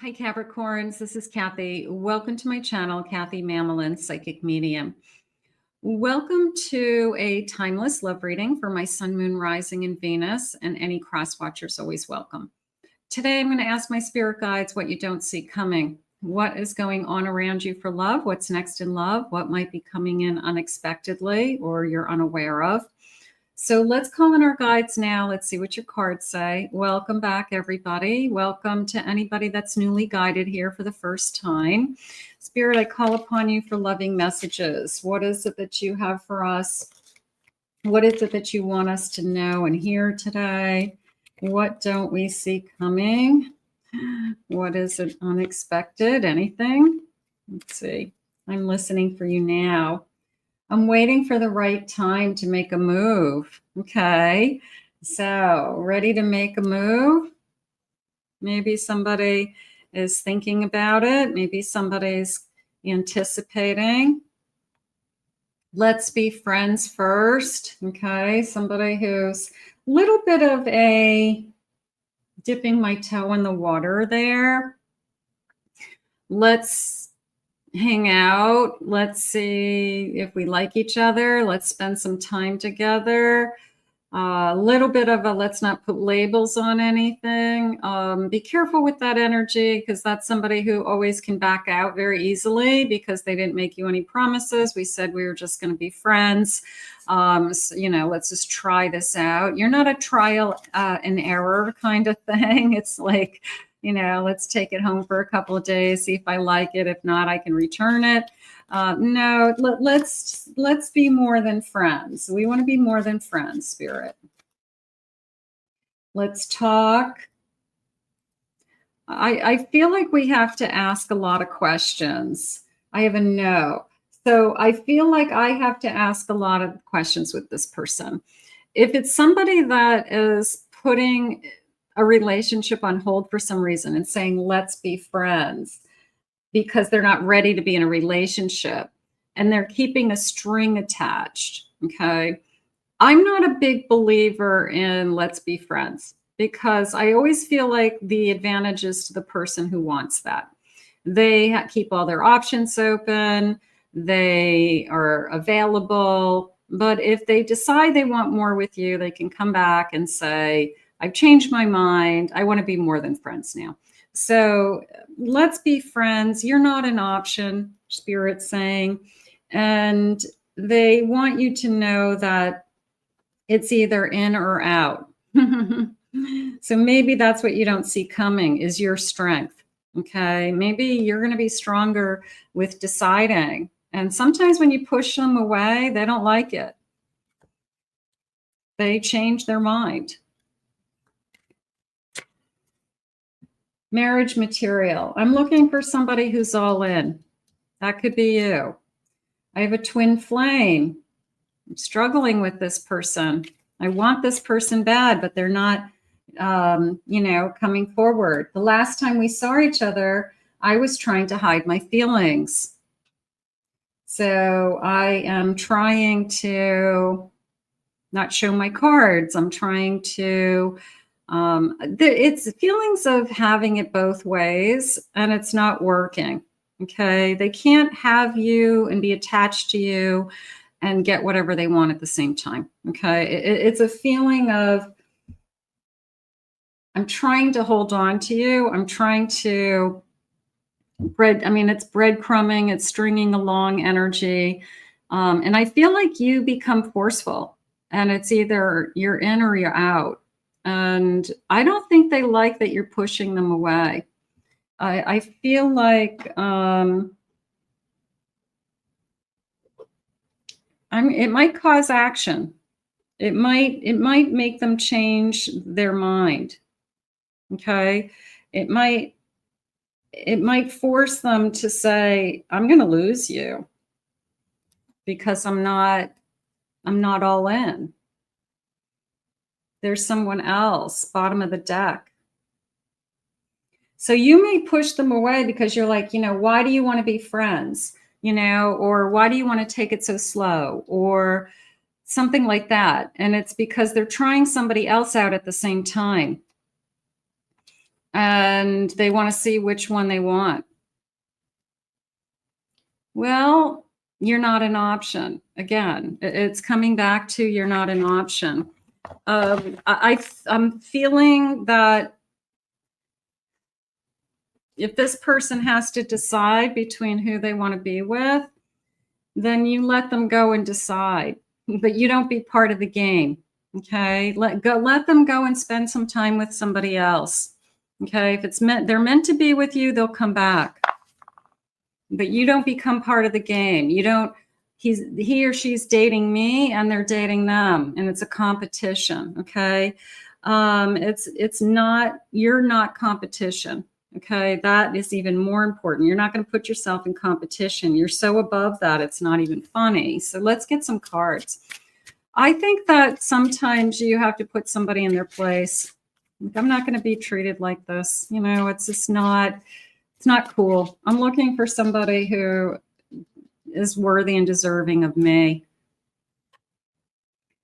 Hi, Capricorns. This is Kathy. Welcome to my channel, Kathy Mamolen, Psychic Medium. Welcome to a timeless love reading for my Sun, Moon, Rising, and Venus, and any cross watchers always welcome. Today, I'm going to ask my spirit guides what you don't see coming. What is going on around you for love? What's next in love? What might be coming in unexpectedly or you're unaware of? So let's call in our guides now. Let's see what your cards say. Welcome back, everybody. Welcome to anybody that's newly guided here for the first time. Spirit, I call upon you for loving messages. What is it that you have for us? What is it that you want us to know and hear today? What don't we see coming? What is it unexpected? Anything? Let's see. I'm listening for you now. I'm waiting for the right time to make a move. Okay, so ready to make a move? Maybe somebody is thinking about it. Maybe somebody's anticipating. Let's be friends first. Okay, somebody who's a little bit of a dipping my toe in the water there. Let's hang out. Let's see if we like each other. Let's spend some time together. A little bit of a let's not put labels on anything. Be careful with that energy because that's somebody who always can back out very easily because they didn't make you any promises. We said we were just going to be friends. So, let's just try this out. You're not a trial and error kind of thing. It's like, let's take it home for a couple of days, see if I like it. If not, I can return it. No, let's be more than friends. We want to be more than friends, Spirit. Let's talk. I feel like we have to ask a lot of questions. I have a no. So I feel like I have to ask a lot of questions with this person. If it's somebody that is putting a relationship on hold for some reason and saying, let's be friends, because they're not ready to be in a relationship and they're keeping a string attached. Okay. I'm not a big believer in let's be friends because I always feel like the advantage is to the person who wants that. They keep all their options open. They are available. But if they decide they want more with you, they can come back and say, I've changed my mind. I want to be more than friends now. So let's be friends. You're not an option, Spirit's saying. And they want you to know that it's either in or out. So maybe that's what you don't see coming is your strength. Okay. Maybe you're going to be stronger with deciding. And sometimes when you push them away, they don't like it. They change their mind. Marriage material. I'm looking for somebody who's all in. That could be you. I have a twin flame. I'm struggling with this person. I want this person bad, but they're not, coming forward. The last time we saw each other, I was trying to hide my feelings. So I am trying to not show my cards. I'm trying to it's feelings of having it both ways and it's not working. Okay. They can't have you and be attached to you and get whatever they want at the same time. Okay. It's a feeling of, I'm trying to hold on to you. I'm trying to it's breadcrumbing, it's stringing along energy. And I feel like you become forceful and it's either you're in or you're out. And I don't think they like that you're pushing them away. I feel like it might cause action. It might make them change their mind. Okay. It might force them to say, I'm going to lose you because I'm not all in. There's someone else, bottom of the deck. So you may push them away because you're like, why do you want to be friends? Or why do you want to take it so slow? Or something like that. And it's because they're trying somebody else out at the same time. and they want to see which one they want. Well, you're not an option. Again, it's coming back to you're not an option. I'm feeling that if this person has to decide between who they want to be with, then you let them go and decide, but you don't be part of the game. Okay. Let them go and spend some time with somebody else. Okay. If they're meant to be with you, they'll come back, but you don't become part of the game. You don't, he or she's dating me and they're dating them, and it's a competition. Okay. It's not, you're not competition. Okay, that is even more important. You're not going to put yourself in competition. You're so above that, it's not even funny. So let's get some cards. I think that sometimes you have to put somebody in their place. I'm not going to be treated like this. You know, it's just not, it's not cool. I'm looking for somebody who is worthy and deserving of me.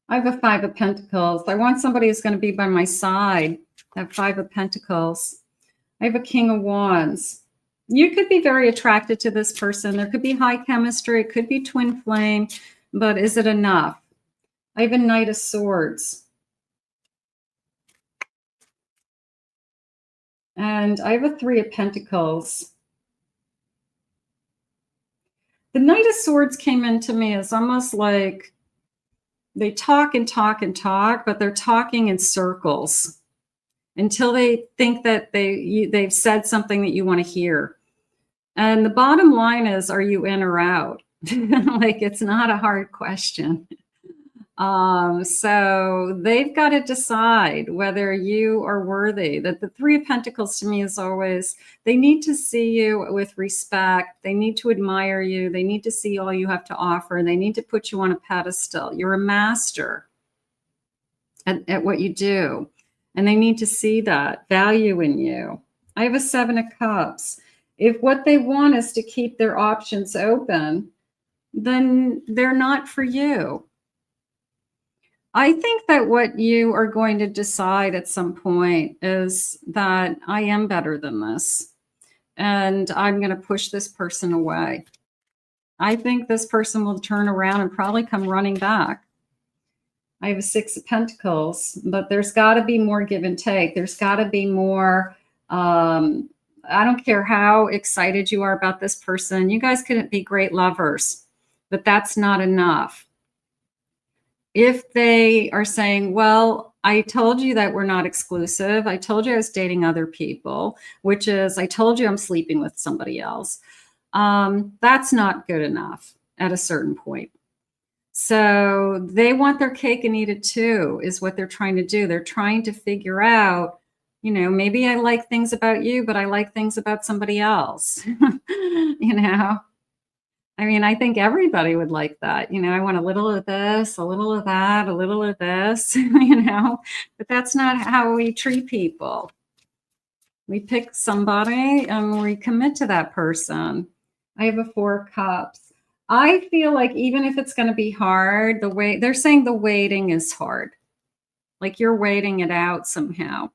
I have a 5 of Pentacles. I want somebody who's going to be by my side. That 5 of Pentacles. I have a King of Wands. You could be very attracted to this person. There could be high chemistry. It could be twin flame, but is it enough? I have a Knight of Swords. And I have a 3 of Pentacles. The Knight of Swords came into me as almost like they talk and talk and talk, but they're talking in circles until they think that they've said something that you want to hear. And the bottom line is, are you in or out? Like, it's not a hard question. So they've got to decide whether you are worthy. That the 3 of Pentacles to me is always, they need to see you with respect. They need to admire you. They need to see all you have to offer. They need to put you on a pedestal. You're a master at what you do. And they need to see that value in you. I have a 7 of Cups. If what they want is to keep their options open, then they're not for you. I think that what you are going to decide at some point is that I am better than this, and I'm going to push this person away. I think this person will turn around and probably come running back. I have a 6 of Pentacles, but there's got to be more give and take. There's got to be more. I don't care how excited you are about this person. You guys couldn't be great lovers, but that's not enough. If they are saying, well, I told you that we're not exclusive. I told you I was dating other people, which is, I told you I'm sleeping with somebody else. That's not good enough at a certain point. So they want their cake and eat it too, is what they're trying to do. They're trying to figure out, you know, maybe I like things about you, but I like things about somebody else. You know, I mean, I think everybody would like that. You know, I want a little of this, a little of that, a little of this, you know, but that's not how we treat people. We pick somebody and we commit to that person. I have a 4 of Cups. I feel like even if it's going to be hard, they're saying the waiting is hard. Like you're waiting it out somehow.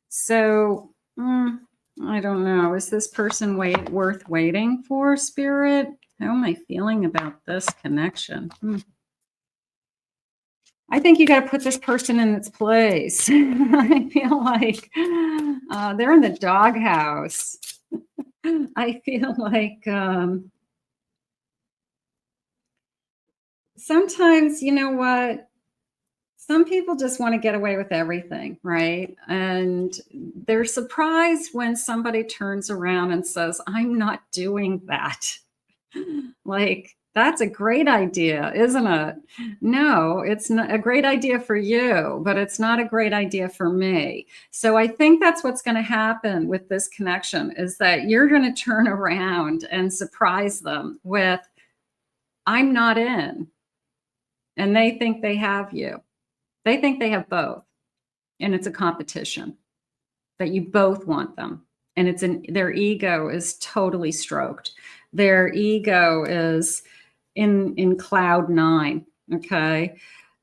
So I don't know. Is this person worth waiting for, Spirit? How am I feeling about this connection? I think you got to put this person in its place. I feel like they're in the doghouse. I feel like sometimes, you know what? Some people just want to get away with everything, right? And they're surprised when somebody turns around and says, I'm not doing that. Like, that's a great idea, isn't it? No, it's not a great idea for you, but it's not a great idea for me. So I think that's what's going to happen with this connection, is that you're going to turn around and surprise them with, I'm not in. And they think they have you. They think they have both. And it's a competition that you both want them. And their ego is totally stroked. Their ego is in cloud 9. Okay.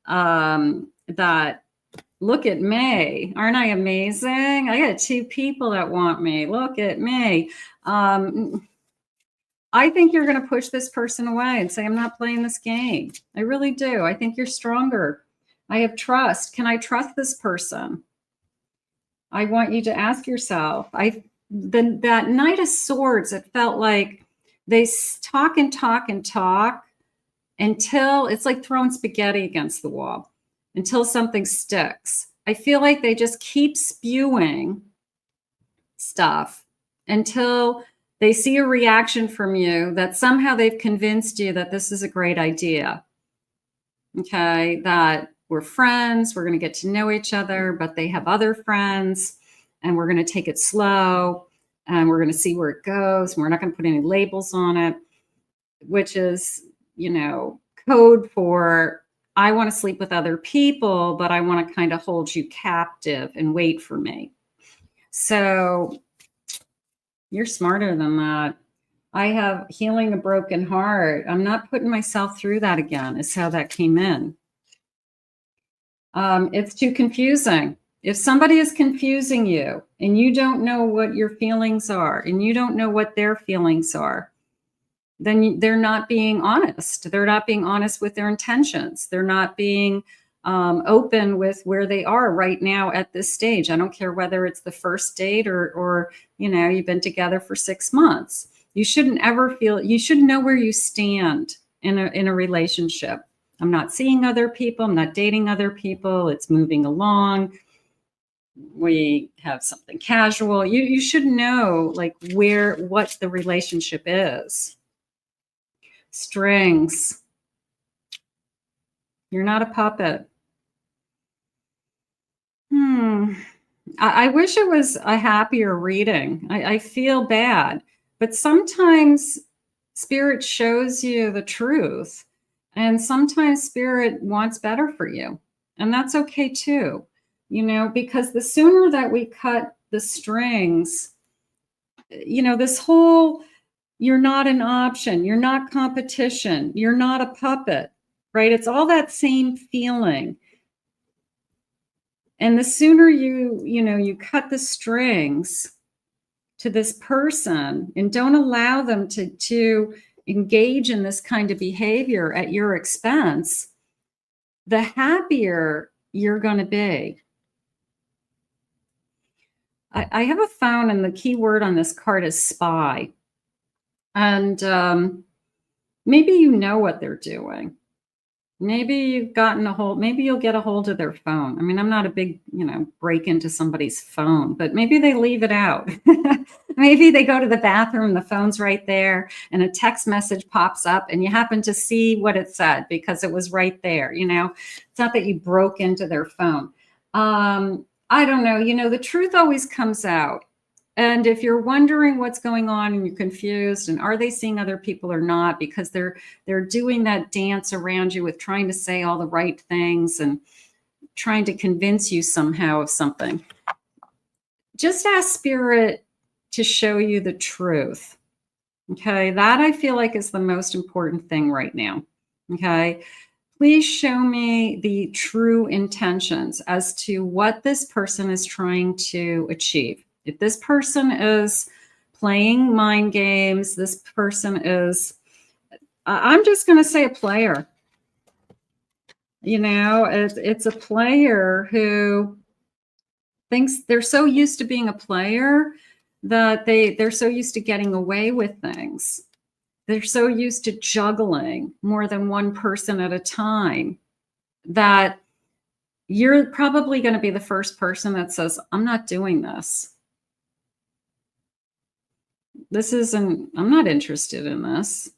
That Look at me. Aren't I amazing? I got 2 people that want me. Look at me. I think you're going to push this person away and say, I'm not playing this game. I really do. I think you're stronger. I have trust. Can I trust this person? I want you to ask yourself. That Knight of Swords, it felt like they talk and talk and talk until it's like throwing spaghetti against the wall, until something sticks. I feel like they just keep spewing stuff until they see a reaction from you that somehow they've convinced you that this is a great idea. Okay, that we're friends, we're going to get to know each other, but they have other friends, and we're going to take it slow, and we're going to see where it goes, and we're not going to put any labels on it, which is, you know, code for I want to sleep with other people, but I want to kind of hold you captive and wait for me. So you're smarter than that. I have healing a broken heart. I'm not putting myself through that again, is how that came in. It's too confusing. If somebody is confusing you and you don't know what your feelings are and you don't know what their feelings are, then they're not being honest. They're not being honest with their intentions. They're not being open with where they are right now at this stage. I don't care whether it's the first date or you know, you've been together for 6 months. You shouldn't ever feel, you should know where you stand in a relationship. I'm not seeing other people. I'm not dating other people. It's moving along. We have something casual. You should know like what the relationship is. Strings. You're not a puppet. I wish it was a happier reading. I feel bad, but sometimes Spirit shows you the truth, and sometimes Spirit wants better for you, and that's okay too, you know, because the sooner that we cut the strings, you know, this whole, you're not an option, you're not competition, you're not a puppet, right? It's all that same feeling. And the sooner you cut the strings to this person and don't allow them to engage in this kind of behavior at your expense, the happier you're going to be. I have a phone, and the key word on this card is spy. And maybe you know what they're doing. Maybe you've gotten a hold, maybe you'll get a hold of their phone. I mean, I'm not a big, break into somebody's phone, but maybe they leave it out. Maybe they go to the bathroom, the phone's right there, and a text message pops up and you happen to see what it said because it was right there. It's not that you broke into their phone. I don't know. The truth always comes out. And if you're wondering what's going on and you're confused and are they seeing other people or not, because they're doing that dance around you with trying to say all the right things and trying to convince you somehow of something, just ask Spirit to show you the truth. Okay, that I feel like is the most important thing right now. Okay, please show me the true intentions as to what this person is trying to achieve. If this person is playing mind games, this person is, I'm just going to say a player. It's a player who thinks they're so used to being a player that they're so used to getting away with things. They're so used to juggling more than one person at a time that you're probably going to be the first person that says, I'm not doing this. I'm not interested in this.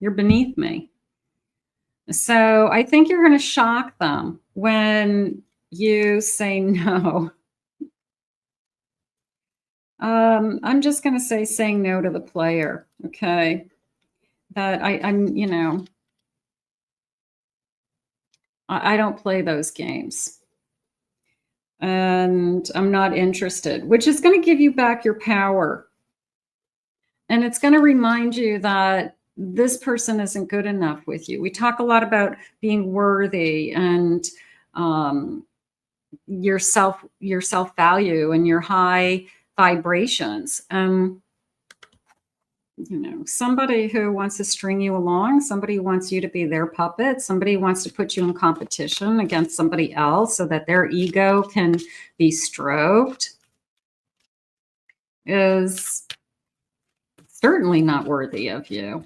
You're beneath me. So I think you're going to shock them when you say no. I'm just going to say saying no to the player. Okay. That I don't play those games. And I'm not interested, which is going to give you back your power. And it's going to remind you that this person isn't good enough with you. We talk a lot about being worthy and your self-value and your high vibrations. Somebody who wants to string you along, somebody who wants you to be their puppet, somebody who wants to put you in competition against somebody else so that their ego can be stroked, is certainly not worthy of you.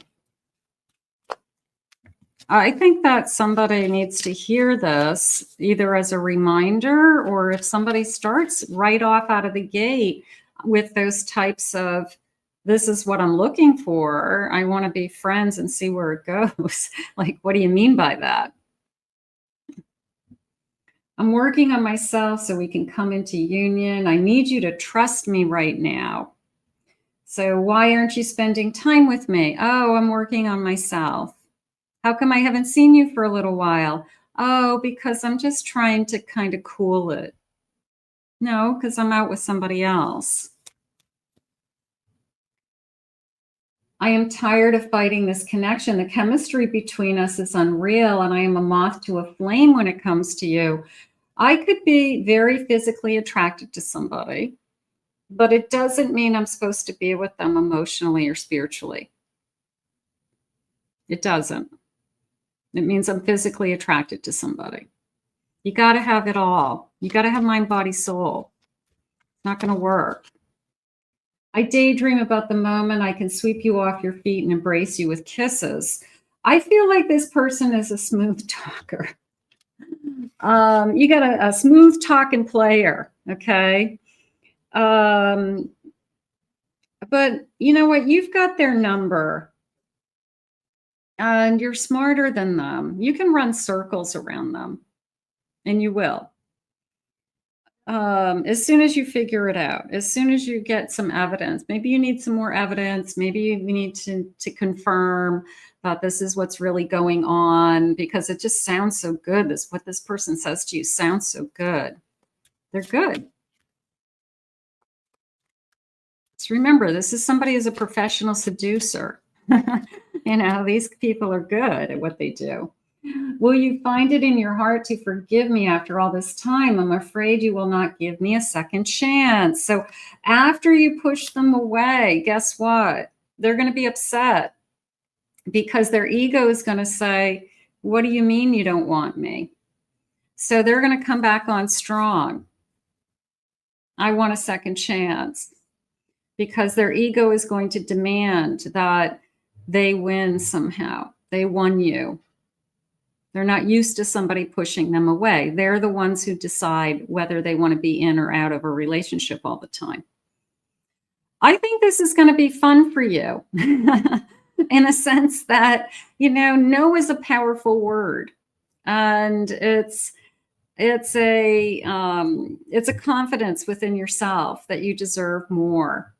I think that somebody needs to hear this either as a reminder, or if somebody starts right off out of the gate with those types of, this is what I'm looking for, I want to be friends and see where it goes. Like, what do you mean by that? I'm working on myself so we can come into union. I need you to trust me right now. So why aren't you spending time with me? Oh, I'm working on myself. How come I haven't seen you for a little while? Oh, because I'm just trying to kind of cool it. No, because I'm out with somebody else. I am tired of fighting this connection. The chemistry between us is unreal, and I am a moth to a flame when it comes to you. I could be very physically attracted to somebody, but it doesn't mean I'm supposed to be with them emotionally or spiritually. It doesn't. It means I'm physically attracted to somebody. You got to have it all. You got to have mind, body, soul. It's not going to work. I daydream about the moment I can sweep you off your feet and embrace you with kisses. I feel like this person is a smooth talker. You got a smooth talking player, okay? But you know what? You've got their number. And you're smarter than them. You can run circles around them, and you will. As soon as you figure it out, as soon as you get some evidence, maybe you need some more evidence, maybe you need to confirm that this is what's really going on, because it just sounds so good. What this person says to you sounds so good. They're good. So remember, this is somebody who's a professional seducer. These people are good at what they do. Will you find it in your heart to forgive me after all this time? I'm afraid you will not give me a second chance. So after you push them away, guess what? They're going to be upset because their ego is going to say, what do you mean you don't want me? So they're going to come back on strong. I want a second chance, because their ego is going to demand that they win somehow. They won you. They're not used to somebody pushing them away. They're the ones who decide whether they want to be in or out of a relationship all the time. I think this is going to be fun for you in a sense that, no is a powerful word. And it's a confidence within yourself that you deserve more.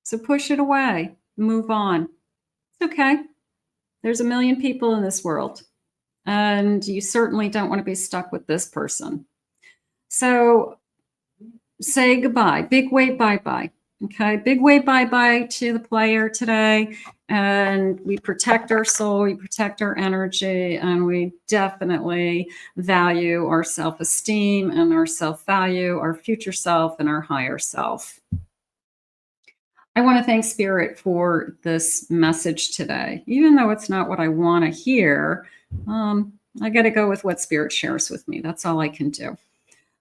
So push it away, move on. It's okay. There's a million people in this world, and you certainly don't want to be stuck with this person. So say goodbye, big way bye-bye. Okay, big way bye-bye to the player today. And we protect our soul, we protect our energy, and we definitely value our self-esteem and our self-value, our future self and our higher self. I want to thank Spirit for this message today. Even though it's not what I want to hear, I got to go with what Spirit shares with me. That's all I can do.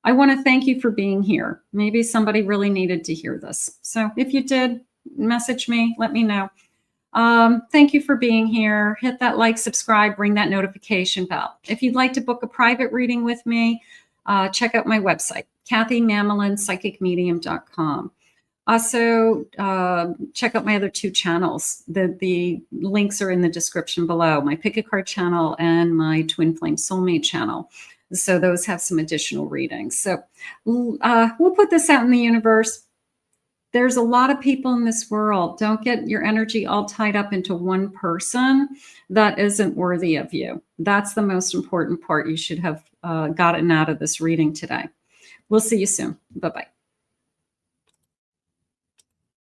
I want to thank you for being here. Maybe somebody really needed to hear this. So if you did, message me, let me know. Thank you for being here. Hit that like, subscribe, ring that notification bell. If you'd like to book a private reading with me, check out my website, kathymamolenpsychicmedium.com. Also, check out my other two channels. The links are in the description below, my Pick a Card channel and my Twin Flame Soulmate channel. So those have some additional readings. So we'll put this out in the universe. There's a lot of people in this world. Don't get your energy all tied up into one person that isn't worthy of you. That's the most important part you should have gotten out of this reading today. We'll see you soon. Bye-bye.